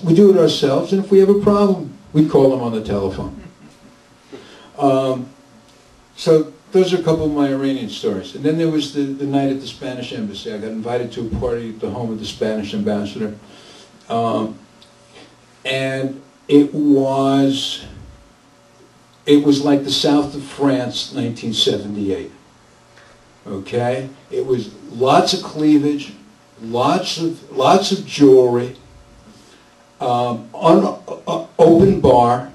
we do it ourselves, and if we have a problem, we call them on the telephone. So those are a couple of my Iranian stories. And then there was the night at the Spanish embassy. I got invited to a party at the home of the Spanish ambassador. And it was like the south of France, 1978. Okay? It was lots of cleavage, lots of jewelry, open bar,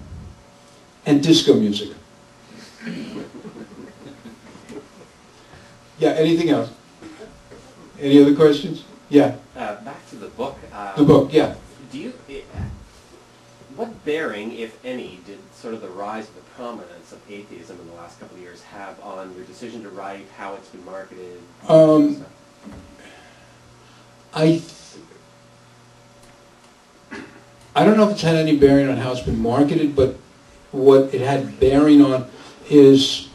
and disco music. Yeah, anything else? Any other questions? Yeah. Back to the book. The book, yeah. What bearing, if any, did sort of the rise of the prominence of atheism in the last couple of years have on your decision to write, how it's been marketed? I don't know if it's had any bearing on how it's been marketed, but what it had bearing on is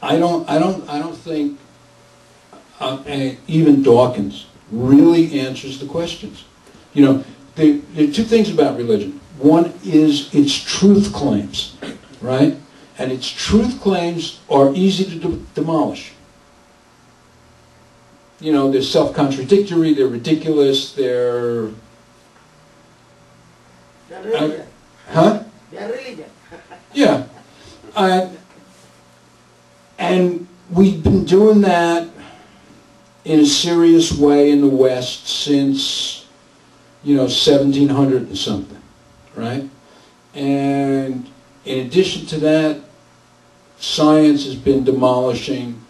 I don't think even Dawkins really answers the questions. You know, there are two things about religion. One is its truth claims, right? And its truth claims are easy to demolish. You know, they're self-contradictory, they're ridiculous, they're... religion. Huh? They're religion. Yeah. And we've been doing that in a serious way in the West since, 1700 and something, right? And in addition to that, science has been demolishing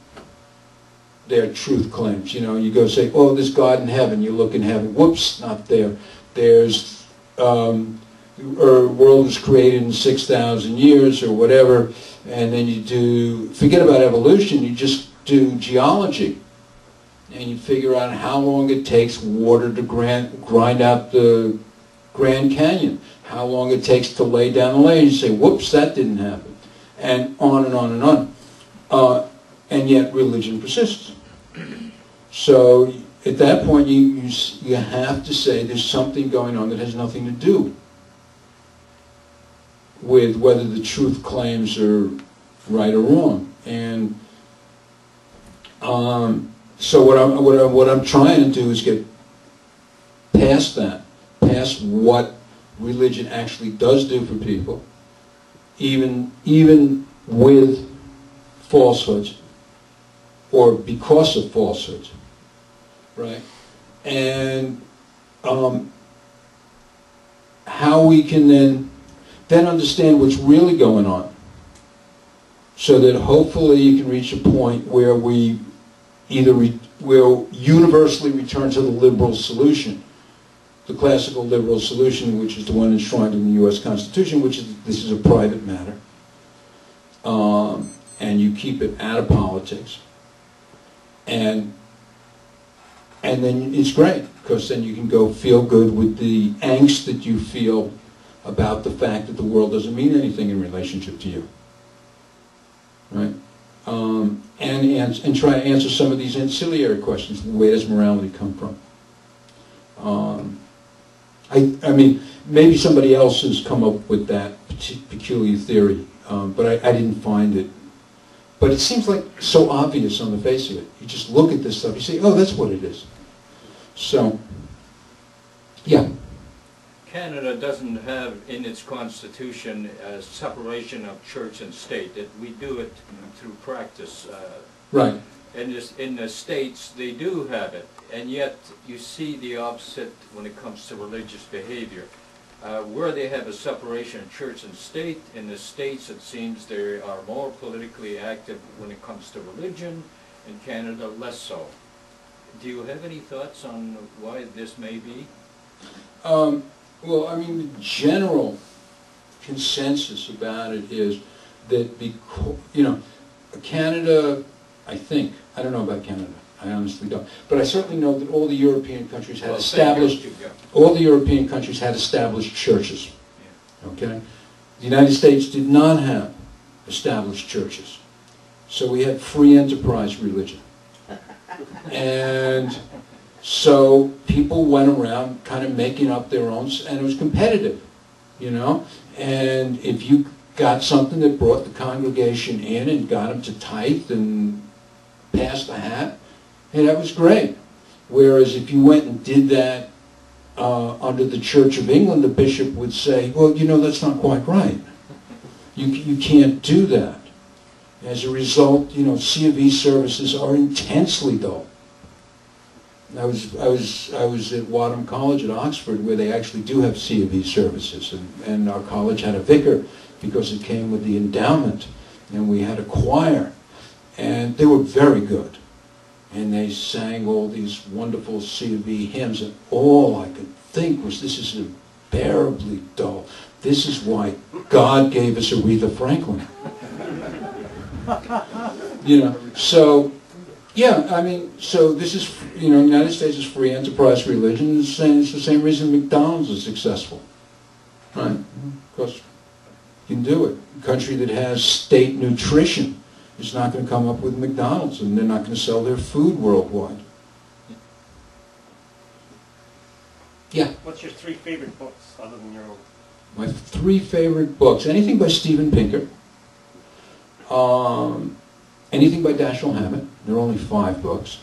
their truth claims. You know, you go say, oh, there's God in heaven. You look in heaven. Whoops, not there. There's, our world was created in 6,000 years or whatever. And then you do, forget about evolution, you just do geology. And you figure out how long it takes water to grind out the Grand Canyon. How long it takes to lay down the layers. You say, whoops, that didn't happen. And on and on and on. And yet religion persists. So at that point you have to say there's something going on that has nothing to do with whether the truth claims are right or wrong. And so what I'm trying to do is get past that, past what religion actually does do for people, even with falsehoods, or because of falsehoods, right? And how we can then understand what's really going on, so that hopefully you can reach a point where we will universally return to the liberal solution, the classical liberal solution, which is the one enshrined in the U.S. Constitution, which is this is a private matter, and you keep it out of politics, and then it's great, because then you can go feel good with the angst that you feel about the fact that the world doesn't mean anything in relationship to you, right? And try to answer some of these ancillary questions. Where does morality come from? I mean, maybe somebody else has come up with that peculiar theory, but I didn't find it. But it seems like so obvious on the face of it. You just look at this stuff, you say, oh, that's what it is. So, yeah. Canada doesn't have in its constitution a separation of church and state. We do it through practice. Right. In the States, they do have it, and yet you see the opposite when it comes to religious behavior. Where they have a separation of church and state, in the States it seems they are more politically active when it comes to religion, in Canada less so. Do you have any thoughts on why this may be? Well, I mean, the general consensus about it is that because, Canada, I think, I don't know about Canada, I honestly don't, but I certainly know that all the European countries had established churches. Okay? The United States did not have established churches. So we had free enterprise religion. And So people went around kind of making up their own, and it was competitive, you know. And if you got something that brought the congregation in and got them to tithe and pass the hat, hey, that was great. Whereas if you went and did that under the Church of England, the bishop would say, well, you know, that's not quite right. You can't do that. As a result, you know, C of E services are intensely dull. I was at Wadham College at Oxford, where they actually do have C of E services, and our college had a vicar because it came with the endowment, and we had a choir, and they were very good, and they sang all these wonderful C of E hymns, and all I could think was, this is unbearably dull. This is why God gave us Aretha Franklin. You know, so. Yeah, I mean, so this is, you know, the United States is free enterprise religion. It's the same reason McDonald's is successful, right? Because you can do it. A country that has state nutrition is not going to come up with McDonald's, and they're not going to sell their food worldwide. Yeah? What's your 3 favorite books, other than your own? My 3 favorite books. Anything by Steven Pinker. Anything by Dashiell Hammett. There are only 5 books.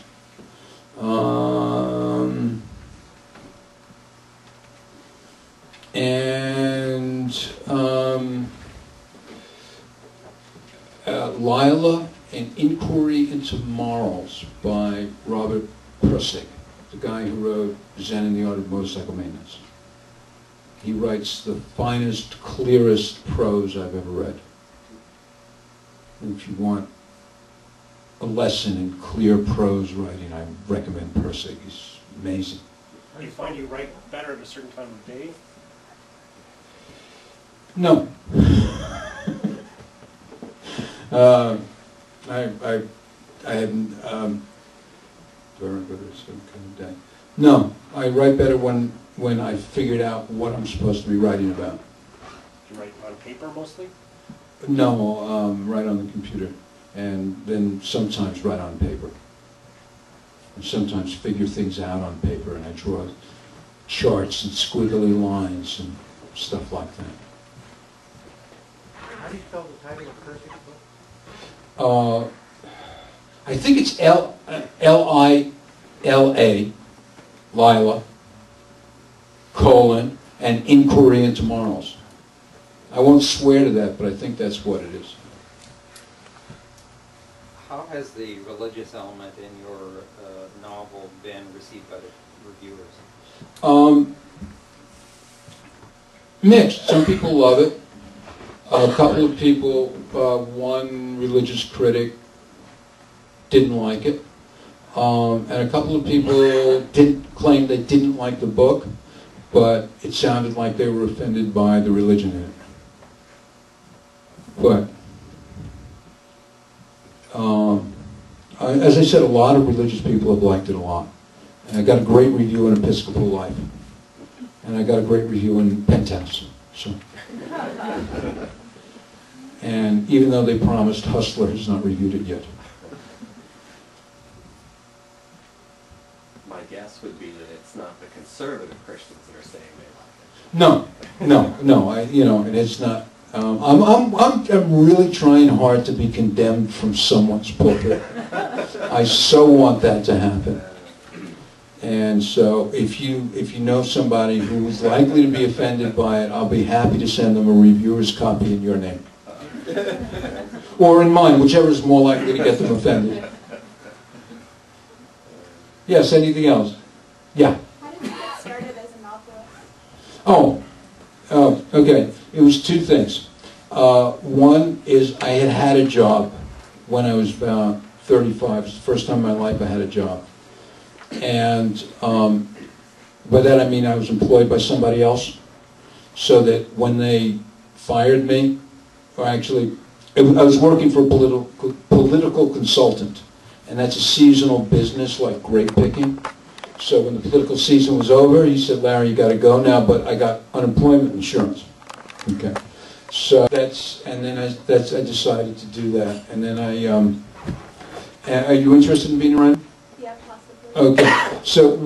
Lila, An Inquiry into Morals by Robert Pirsig, the guy who wrote Zen and the Art of Motorcycle Maintenance. He writes the finest, clearest prose I've ever read. And if you want a lesson in clear prose writing, I recommend Pirsig. He's amazing. Do you find you write better at a certain time of day? No. I hadn't, no, I write better when I figured out what I'm supposed to be writing about. Do you write on paper mostly? No, write on the computer, and then sometimes write on paper. And sometimes figure things out on paper, and I draw charts and squiggly lines and stuff like that. How do you spell the title of Pirsig's book? I think it's L-I-L-A, Lila, colon, and Inquiry into Morals. I won't swear to that, but I think that's what it is. How has the religious element in your novel been received by the reviewers? Mixed. Some people love it. A couple of people, one religious critic didn't like it. And a couple of people claim they didn't like the book, but it sounded like they were offended by the religion in it. But, as I said, a lot of religious people have liked it a lot. And I got a great review in Episcopal Life. And I got a great review in Penthouse. So. And even though they promised, Hustler has not reviewed it yet. My guess would be that it's not the conservative Christians that are saying they like it. No. And it's not. I'm really trying hard to be condemned from someone's pulpit. I so want that to happen. And so, if you know somebody who is likely to be offended by it, I'll be happy to send them a reviewer's copy in your name, or in mine, whichever is more likely to get them offended. Yes. Anything else? Yeah. How did you get started as a novelist? Oh, okay. It was 2 things. One is I had a job when I was about 35. It was the first time in my life I had a job. And by that I mean I was employed by somebody else, so that when they fired me, or actually, I was working for a political consultant, and that's a seasonal business like grape picking. So when the political season was over, he said, "Larry, you got to go now," but I got unemployment insurance. Okay, so I decided to do that, and then are you interested in being around? Yeah, possibly. Okay, so